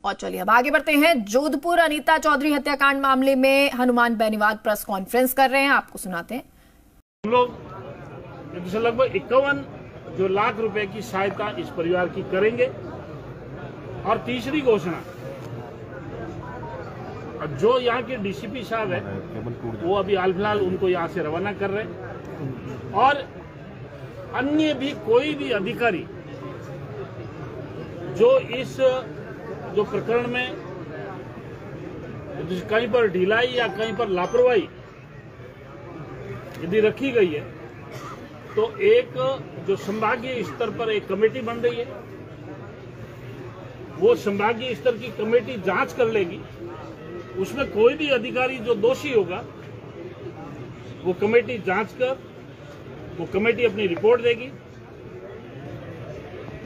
और चलिए अब आगे बढ़ते हैं। जोधपुर अनीता चौधरी हत्याकांड मामले में हनुमान बेनीवाल प्रेस कॉन्फ्रेंस कर रहे हैं, आपको सुनाते हैं। हम लोग लगभग 51 लाख रुपए की सहायता इस परिवार की करेंगे। और तीसरी घोषणा, जो यहाँ के डीसीपी साहब है वो अभी हाल फिलहाल उनको यहाँ से रवाना कर रहे हैं, और अन्य भी कोई भी अधिकारी जो इस प्रकरण में कहीं पर ढिलाई या कहीं पर लापरवाही यदि रखी गई है, तो एक जो संभागीय स्तर पर एक कमेटी बन रही है, वो संभागीय स्तर की कमेटी जांच कर लेगी। उसमें कोई भी अधिकारी जो दोषी होगा वो कमेटी जांच कर वो कमेटी अपनी रिपोर्ट देगी।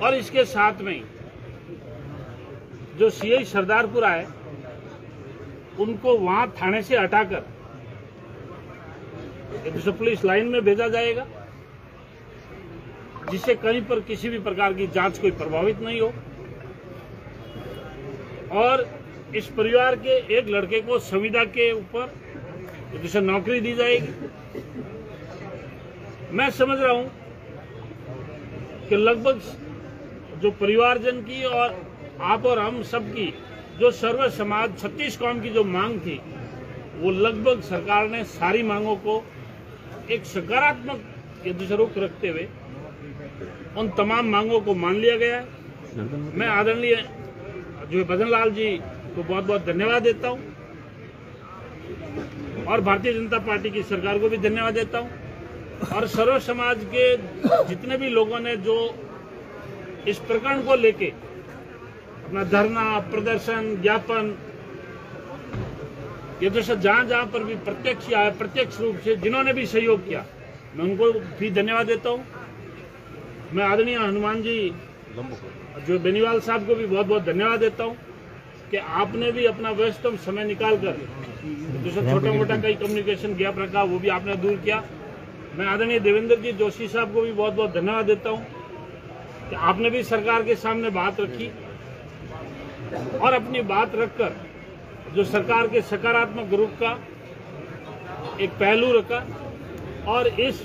और इसके साथ में जो सीआई सरदारपुरा है उनको वहां थाने से हटाकर पुलिस लाइन में भेजा जाएगा, जिससे कहीं पर किसी भी प्रकार की जांच कोई प्रभावित नहीं हो। और इस परिवार के एक लड़के को संविदा के ऊपर जैसे नौकरी दी जाएगी। मैं समझ रहा हूं कि लगभग जो परिवारजन की और आप और हम सबकी जो सर्व समाज 36 कौम की जो मांग थी, वो लगभग सरकार ने सारी मांगों को एक सकारात्मक रुख रखते हुए उन तमाम मांगों को मान लिया गया है। मैं आदरणीय जो भजन लाल जी को बहुत बहुत धन्यवाद देता हूं, और भारतीय जनता पार्टी की सरकार को भी धन्यवाद देता हूं, और सर्व समाज के जितने भी लोगों ने जो इस प्रकरण को लेके अपना धरना, प्रदर्शन, ज्ञापन, ये जैसे जहां पर भी प्रत्यक्ष या अप्रत्यक्ष रूप से जिन्होंने भी सहयोग किया, मैं उनको भी धन्यवाद देता हूं। मैं आदरणीय हनुमान जी जो बेनीवाल साहब को भी बहुत बहुत धन्यवाद देता हूं कि आपने भी अपना व्यस्तम समय निकालकर जैसे छोटा मोटा कई कम्युनिकेशन गैप रखा वो भी आपने दूर किया। मैं आदरणीय देवेंद्र जी जोशी साहब को भी बहुत बहुत धन्यवाद देता हूं कि आपने भी सरकार के सामने बात रखी और अपनी बात रखकर जो सरकार के सकारात्मक रुख का एक पहलू रखा, और इस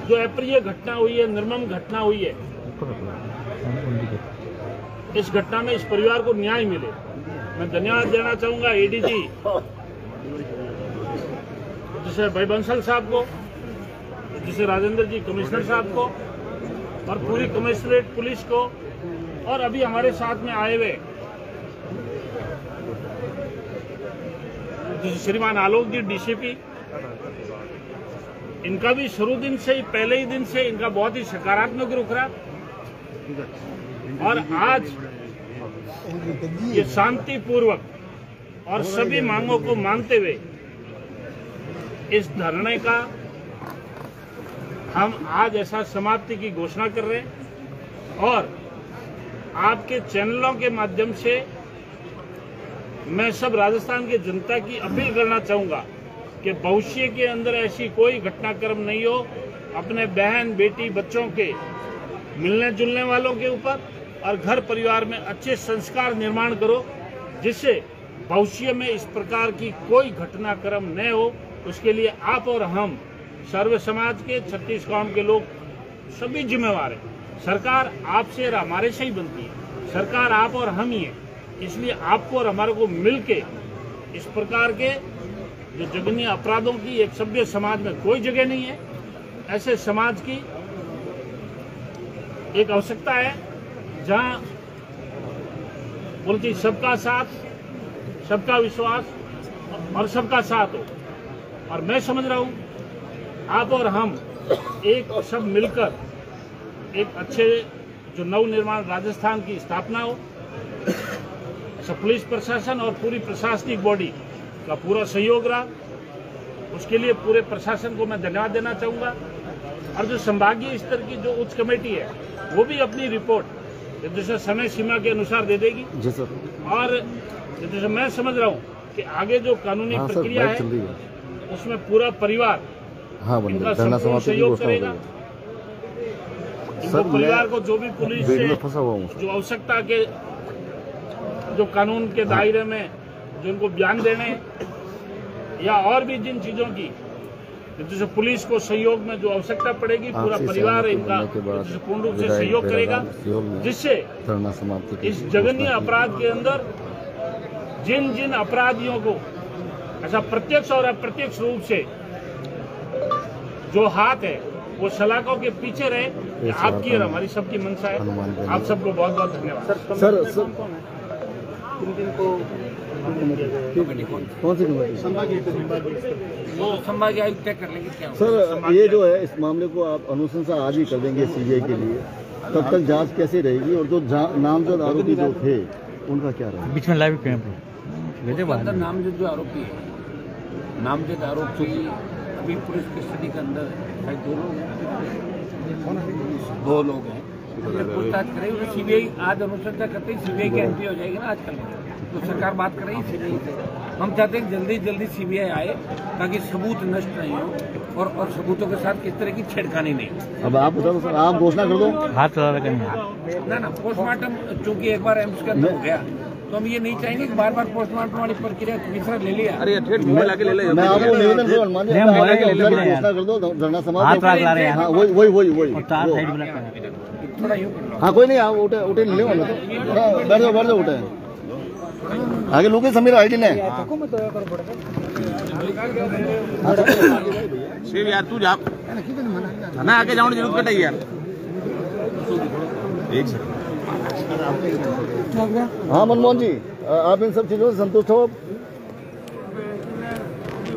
जो अप्रिय घटना हुई है, निर्मम घटना हुई है, इस घटना में इस परिवार को न्याय मिले। मैं धन्यवाद देना चाहूंगा एडीजी जैसे भाई बंसल साहब को, जैसे राजेंद्र जी कमिश्नर साहब को, और पूरी कमिश्नरेट पुलिस को, और अभी हमारे साथ में आए हुए श्रीमान आलोक जी डीसीपी, इनका भी शुरू दिन से ही, पहले ही दिन से इनका बहुत ही सकारात्मक रुख रहा, और आज ये शांतिपूर्वक और सभी मांगों को मानते हुए इस धरने का हम आज ऐसा समाप्ति की घोषणा कर रहे हैं। और आपके चैनलों के माध्यम से मैं सब राजस्थान की जनता की अपील करना चाहूंगा कि भविष्य के अंदर ऐसी कोई घटनाक्रम नहीं हो, अपने बहन, बेटी, बच्चों के मिलने जुलने वालों के ऊपर और घर परिवार में अच्छे संस्कार निर्माण करो, जिससे भविष्य में इस प्रकार की कोई घटनाक्रम न हो। उसके लिए आप और हम सर्व समाज के 36 कौम के लोग सभी जिम्मेवार हैं। सरकार आपसे और हमारे से ही बनती है, सरकार आप और हम ही है। इसलिए आपको और हमारे को मिलके इस प्रकार के जो जघन्य अपराधों की एक सभ्य समाज में कोई जगह नहीं है। ऐसे समाज की एक आवश्यकता है जहां बोलती सबका साथ, सबका विश्वास और सबका साथ हो। और मैं समझ रहा हूं आप और हम एक सब मिलकर एक अच्छे जो नवनिर्माण राजस्थान की स्थापना हो। पुलिस प्रशासन और पूरी प्रशासनिक बॉडी का पूरा सहयोग रहा, उसके लिए पूरे प्रशासन को मैं धन्यवाद देना चाहूंगा। और जो संभागीय स्तर की जो उच्च कमेटी है वो भी अपनी रिपोर्ट जैसे समय सीमा के अनुसार दे देगी। जी सर। और जैसे मैं समझ रहा हूँ कि आगे जो कानूनी प्रक्रिया है उसमें पूरा परिवार इनका संपूर्ण सहयोग करेगा। इनको परिवार को जो भी पुलिस से जो आवश्यकता के जो कानून के दायरे में जो उनको बयान देने या और भी जिन चीजों की जैसे पुलिस को सहयोग में जो आवश्यकता पड़ेगी पूरा परिवार इनका पूर्ण रूप से सहयोग करेगा, जिससे इस जघन्य अपराध के अंदर जिन जिन अपराधियों को ऐसा प्रत्यक्ष और अप्रत्यक्ष रूप से जो हाथ है वो सलाखों के पीछे रहे, आपकी और हमारी सबकी मंशा है। आप सबको बहुत बहुत धन्यवाद। सर कौन सी संभागीय आयुक्त तय कर लेंगे क्या? सर ये जो है इस मामले को आप अनुशंसा आज ही कर देंगे सीबीआई के लिए, तब तक जांच कैसे रहेगी और जो नामजद आरोपी जो थे उनका क्या रहेगा? बीच में लाइव अंदर नामजद जो आरोपी है, नामजद आरोपी अभी पुलिस कस्टडी के अंदर दो लोग हैं। पूछताछ करेगी तो सीबीआई आज अनुशंसा करते ही सीबीआई की एंट्री हो जाएगी ना आजकल, तो सरकार बात कर रही है सीबीआई से। हम चाहते हैं जल्दी जल्दी सीबीआई आए ताकि सबूत नष्ट नहीं हो और सबूतों के साथ किस तरह की छेड़खानी नहीं हो। अब आप बताओ सर, आप घोषणा कर दो। हाथ लगा ना पोस्टमार्टम चूंकि एक बार एम्स के अंदर हो गया तो हम ये नहीं चाहेंगे कि बार बार पोस्टमार्टम वाली प्रक्रिया तीसरा ले लिया। मैं आपको निवेदन घोषणा कर दो, धरना समाप्त। हाँ वही थोड़ा यूँ कर लो। हाँ कोई नहीं, आप उठे ले बैठ जाओ उठे आगे लोग समीर आईडी ने शिव यार तू जा ना आगे जाने जरूरत कटाई यार। हाँ मनमोहन जी, आप इन सब चीजों से संतुष्ट हो?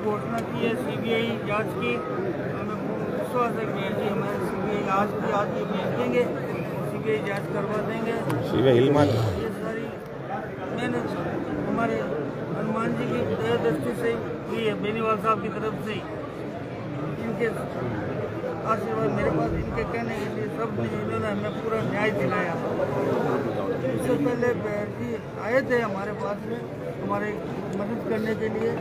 घोषणा की है सीबीआई जांच की, हमें विश्वास है कि हमारे सीबीआई आज ही भेज देंगे, सीबीआई जांच करवा देंगे। ये सारी मैंने हमारे हनुमान जी की दया दृष्टि से हुई है, बेनीवाल साहब की तरफ से इनके आशीर्वाद मेरे पास, इनके कहने के लिए सब ने इन्होंने हमें पूरा न्याय दिलाया। इससे पहले जी आए थे हमारे पास में हमारे मदद करने के लिए,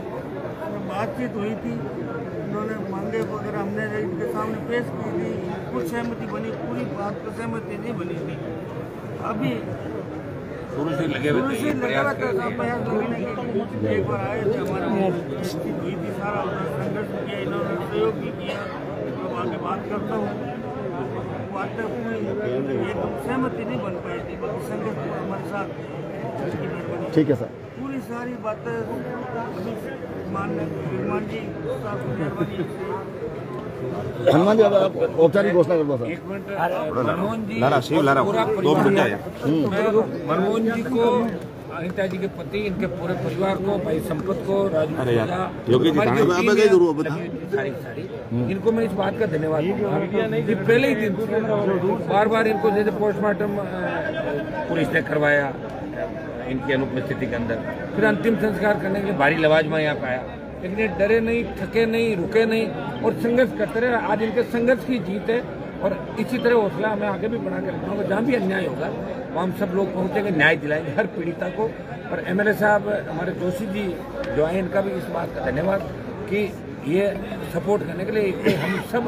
बातचीत हुई थी, उन्होंने मांगे वगैरह हमने इनके सामने पेश की थी, कुछ सहमति बनी, पूरी बात पर सहमति नहीं बनी थी। अभी शुरू से लगे हुए थे प्रयास एक बार आए थे, हमारे बातचीत हुई थी, सारा संघर्ष किया, इन्होंने सहयोग भी किया। अब आगे बात करता हूँ, बातें पूरी एकदम सहमति नहीं बन पाई थी, बाकी संघर्ष हमारे साथ। ठीक है सर, पूरी सारी बातें हनुमान जी हनुमान जी अब आप औपचारिक घोषणा कर दो सर। एक मिनट, मनमोहन जी को, अनिता जी के पति, इनके पूरे परिवार को, भाई संपत को, राजू सारी इनको मैं इस बात का धन्यवाद दूंगा। पहले ही दिन बार बार इनको जैसे पोस्टमार्टम पुलिस ने करवाया इनकी अनुपस्थिति के अंदर, फिर अंतिम संस्कार करने के लिए भारी लवाजमा यहाँ पे आया, लेकिन ये डरे नहीं, थके नहीं, रुके नहीं और संघर्ष करते रहे। आज इनके संघर्ष की जीत है और इसी तरह हौसला हमें आगे भी बढ़ा कर रखना। जहाँ भी अन्याय होगा वहाँ हम सब लोग पहुँचेंगे, न्याय दिलाएंगे हर पीड़िता को। और एमएलए साहब हमारे जोशी जी जो आए, इनका भी इस बात का धन्यवाद कि ये सपोर्ट करने के लिए हम सब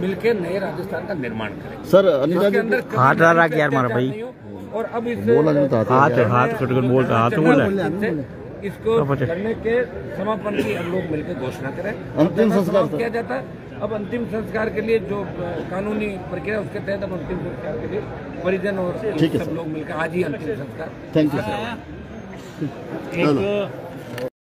मिलकर नए राजस्थान का निर्माण करें। सर हाथ लगा के यार मारा भाई, और अब इस हाथ बोलता हाथ बोला इसको करने के समापन की हम लोग मिलकर घोषणा करें। अंतिम संस्कार किया जाता है। अब अंतिम संस्कार के लिए जो कानूनी प्रक्रिया उसके तहत अब अंतिम संस्कार के लिए परिजन और सब लोग मिलकर आज ही अंतिम संस्कार। Thank you sir.